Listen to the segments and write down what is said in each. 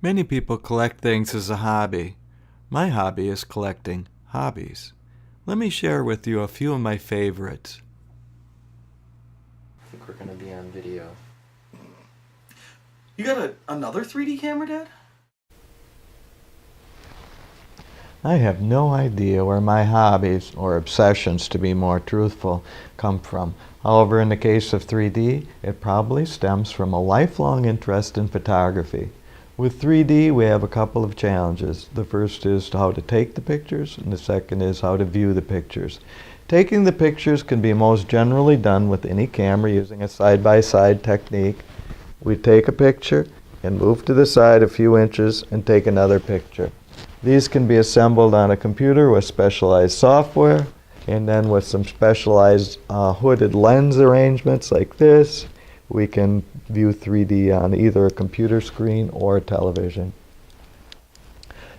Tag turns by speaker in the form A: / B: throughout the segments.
A: Many people collect things as a hobby. My hobby is collecting hobbies. Let me share with you a few of my favorites.
B: I think we're going to be on video.
C: You got another 3D camera, Dad?
A: I have no idea where my hobbies, or obsessions to be more truthful, come from. However, in the case of 3D, it probably stems from a lifelong interest in photography. With 3D, we have a couple of challenges. The first is how to take the pictures, and the second is how to view the pictures. Taking the pictures can be most generally done with any camera using a side-by-side technique. We take a picture and move to the side a few inches and take another picture. These can be assembled on a computer with specialized software, and then with some specialized hooded lens arrangements like this, we can view 3D on either a computer screen or a television.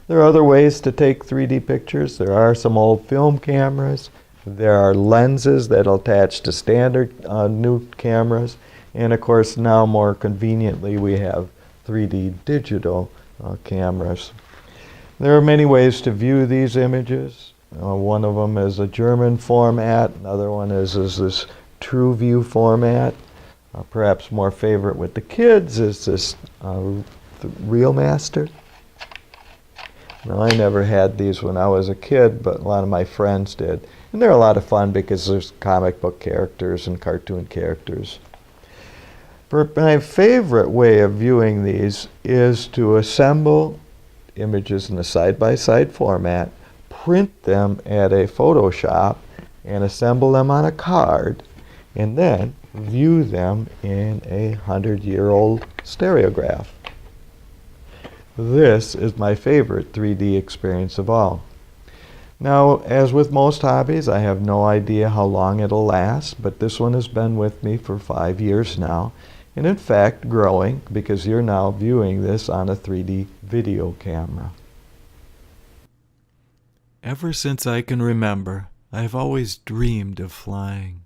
A: There are other ways to take 3D pictures. There are some old film cameras. There are lenses that attach to standard new cameras. And of course, now more conveniently, we have 3D digital cameras. There are many ways to view these images. One of them is a German format. Another one is this True View format. Perhaps more favorite with the kids is this Real Master. Now, I never had these when I was a kid, but a lot of my friends did. And they're a lot of fun because there's comic book characters and cartoon characters. My favorite way of viewing these is to assemble images in a side-by-side format, print them at a Photoshop, and assemble them on a card, and then view them in a 100-year-old stereograph. This is my favorite 3D experience of all. Now, as with most hobbies, I have no idea how long it'll last, but this one has been with me for 5 years now, and in fact growing, because you're now viewing this on a 3D video camera. Ever since I can remember, I've always dreamed of flying.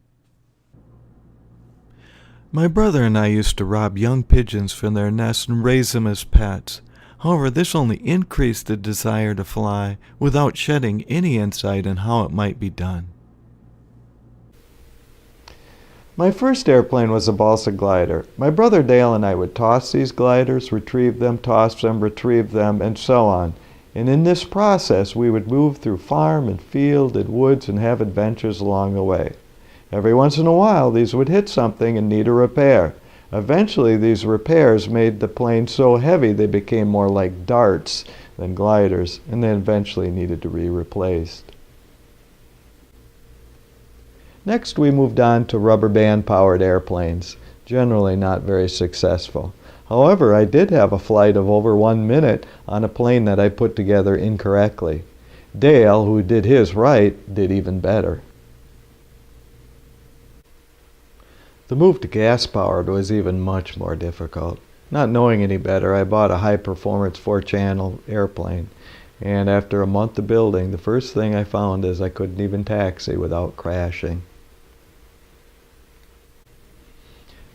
A: My brother and I used to rob young pigeons from their nests and raise them as pets. However, this only increased the desire to fly without shedding any insight on how it might be done. My first airplane was a balsa glider. My brother Dale and I would toss these gliders, retrieve them, toss them, retrieve them, and so on. And in this process, we would move through farm and field and woods and have adventures along the way. Every once in a while, these would hit something and need a repair. Eventually, these repairs made the plane so heavy they became more like darts than gliders, and then eventually needed to be replaced. Next, we moved on to rubber band-powered airplanes, generally not very successful. However, I did have a flight of over 1 minute on a plane that I put together incorrectly. Dale, who did his right, did even better. The move to gas-powered was even much more difficult. Not knowing any better, I bought a high-performance 4-channel airplane, and after a month of building, the first thing I found is I couldn't even taxi without crashing.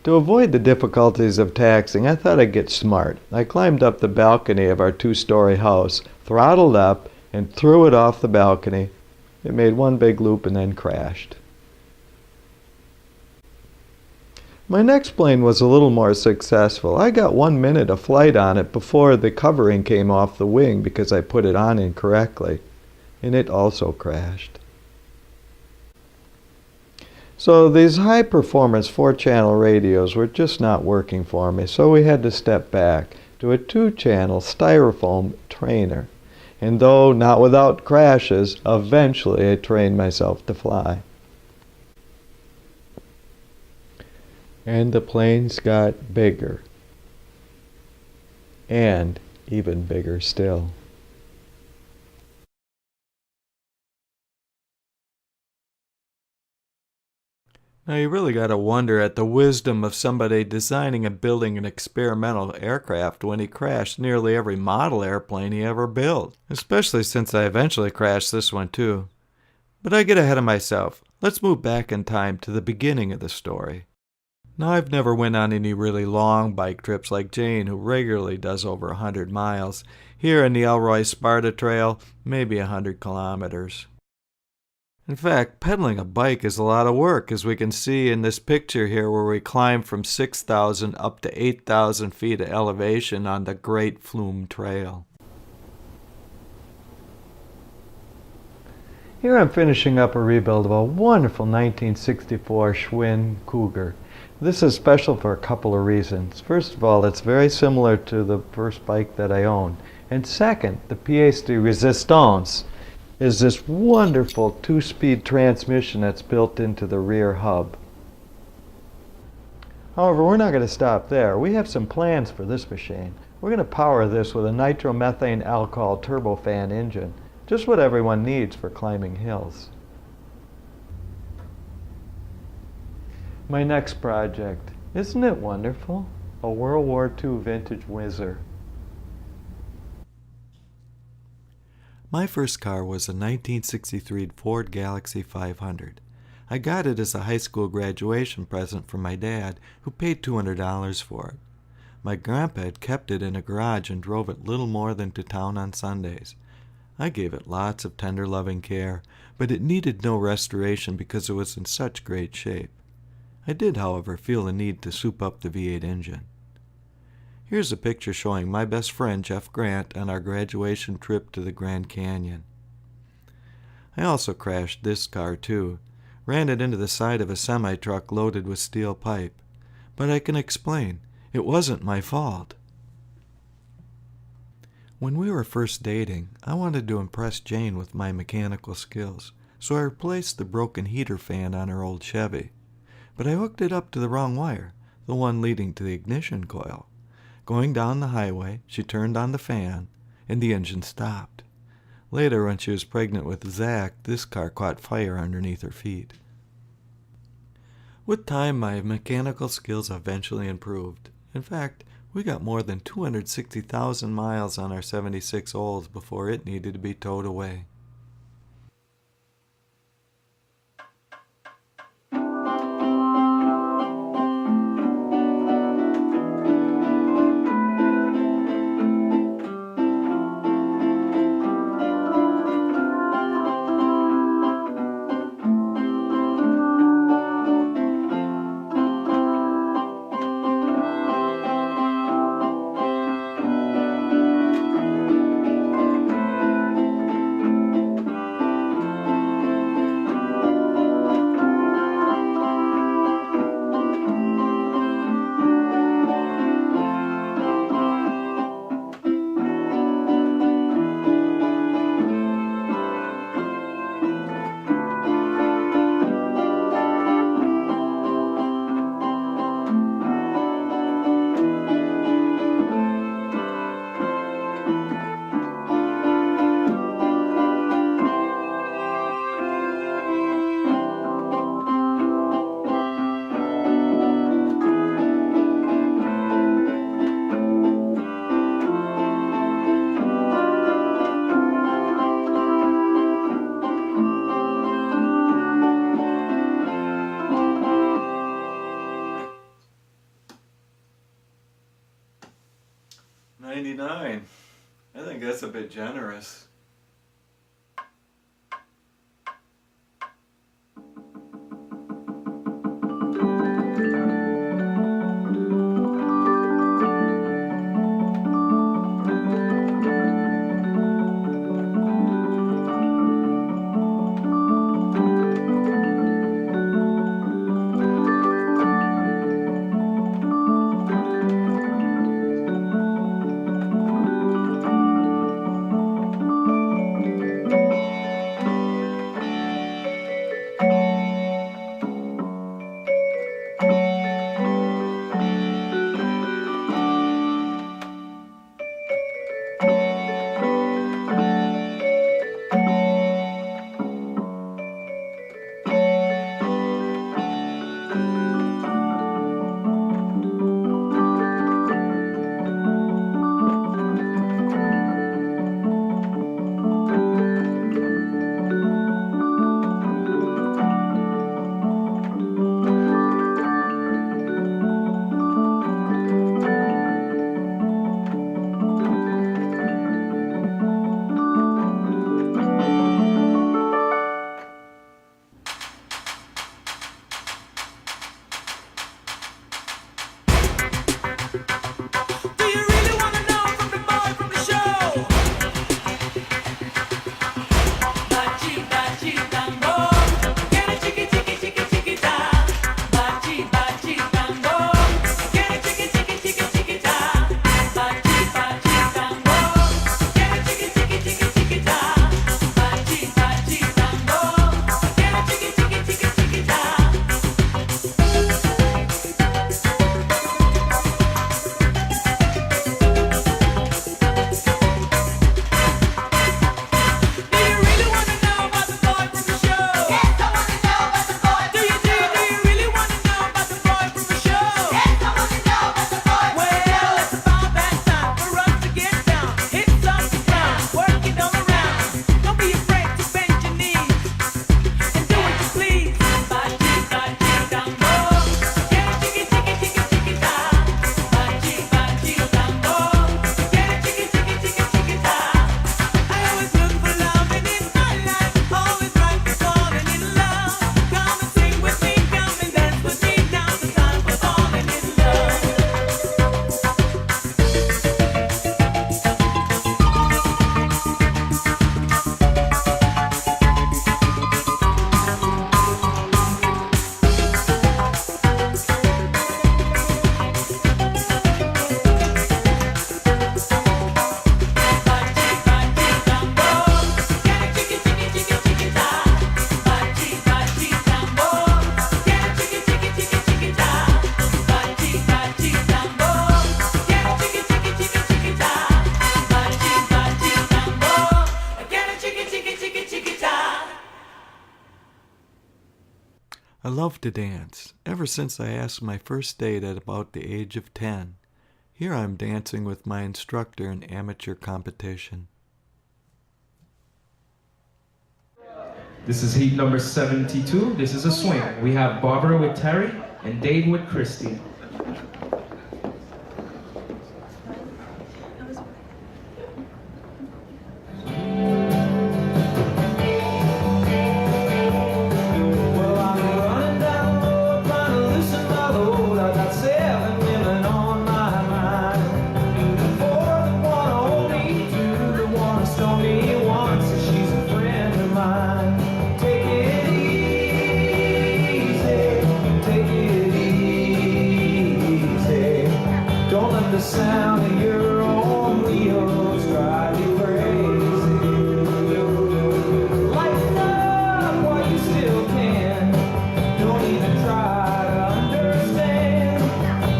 A: To avoid the difficulties of taxiing, I thought I'd get smart. I climbed up the balcony of our 2-story house, throttled up, and threw it off the balcony. It made one big loop and then crashed. My next plane was a little more successful. I got 1 minute of flight on it before the covering came off the wing because I put it on incorrectly, and it also crashed. So these high-performance 4-channel radios were just not working for me, so we had to step back to a 2-channel styrofoam trainer. And though not without crashes, eventually I trained myself to fly. And the planes got bigger, and even bigger still. Now you really got to wonder at the wisdom of somebody designing and building an experimental aircraft when he crashed nearly every model airplane he ever built. Especially since I eventually crashed this one too. But I get ahead of myself. Let's move back in time to the beginning of the story. Now, I've never went on any really long bike trips like Jane, who regularly does over 100 miles. Here in the Elroy Sparta Trail, maybe 100 kilometers. In fact, pedaling a bike is a lot of work, as we can see in this picture here where we climb from 6,000 up to 8,000 feet of elevation on the Great Flume Trail. Here I'm finishing up a rebuild of a wonderful 1964 Schwinn Cougar. This is special for a couple of reasons. First of all, it's very similar to the first bike that I owned. And second, the pièce de résistance is this wonderful 2-speed transmission that's built into the rear hub. However, we're not going to stop there. We have some plans for this machine. We're going to power this with a nitromethane alcohol turbofan engine, just what everyone needs for climbing hills. My next project, isn't it wonderful? A World War II vintage whizzer. My first car was a 1963 Ford Galaxie 500. I got it as a high school graduation present from my dad, who paid $200 for it. My grandpa had kept it in a garage and drove it little more than to town on Sundays. I gave it lots of tender loving care, but it needed no restoration because it was in such great shape. I did, however, feel the need to soup up the V8 engine. Here's a picture showing my best friend Jeff Grant on our graduation trip to the Grand Canyon. I also crashed this car too, ran it into the side of a semi-truck loaded with steel pipe. But I can explain, it wasn't my fault. When we were first dating, I wanted to impress Jane with my mechanical skills, so I replaced the broken heater fan on her old Chevy. But I hooked it up to the wrong wire, the one leading to the ignition coil. Going down the highway, she turned on the fan, and the engine stopped. Later, when she was pregnant with Zach, this car caught fire underneath her feet. With time, my mechanical skills eventually improved. In fact, we got more than 260,000 miles on our 76 Olds before it needed to be towed away. $99. I think that's a bit generous. love to dance, ever since I asked my first date at about the age of 10. Here I'm dancing with my instructor in amateur competition.
B: This is heat number 72. This is a swing. We have Barbara with Terry and Dave with Christy.
D: The sound of your own wheels drive you crazy. Lighten up while you still can. Don't even try to understand.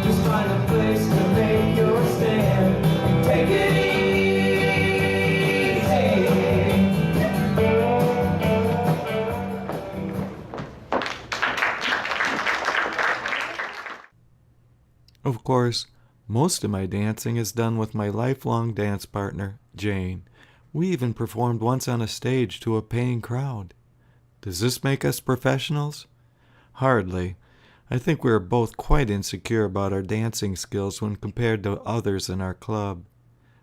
D: Just find a place to make your stand. Take it
A: easy. Of course, most of my dancing is done with my lifelong dance partner, Jane. We even performed once on a stage to a paying crowd. Does this make us professionals? Hardly. I think we are both quite insecure about our dancing skills when compared to others in our club,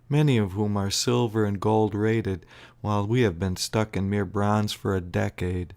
A: many of whom are silver and gold rated, while we have been stuck in mere bronze for a decade.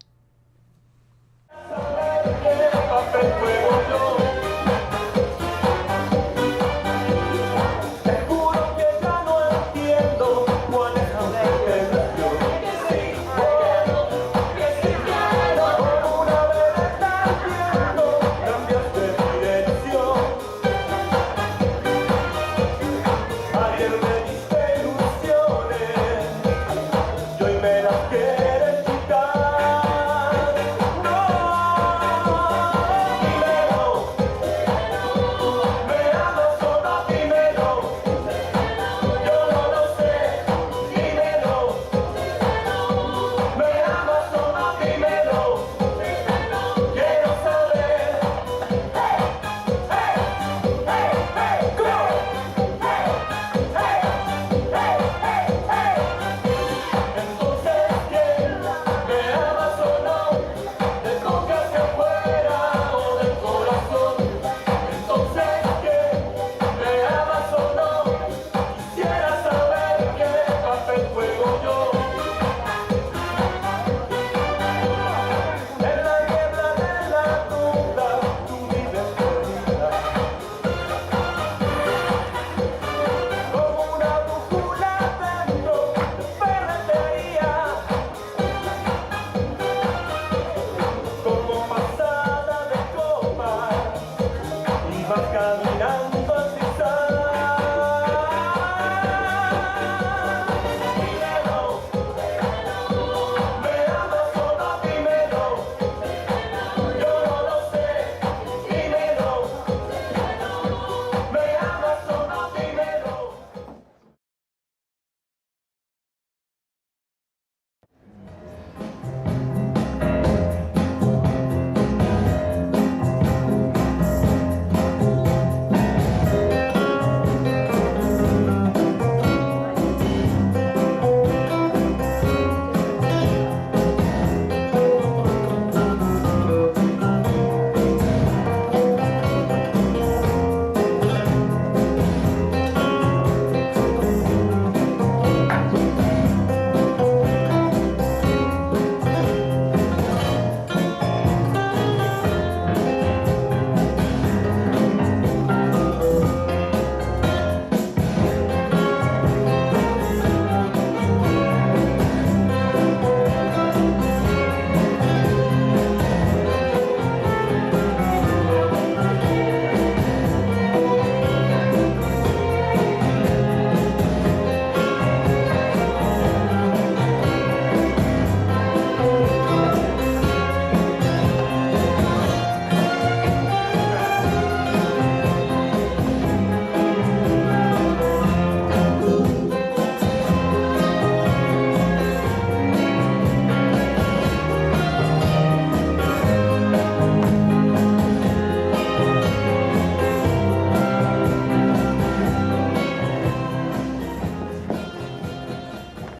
D: Bacana.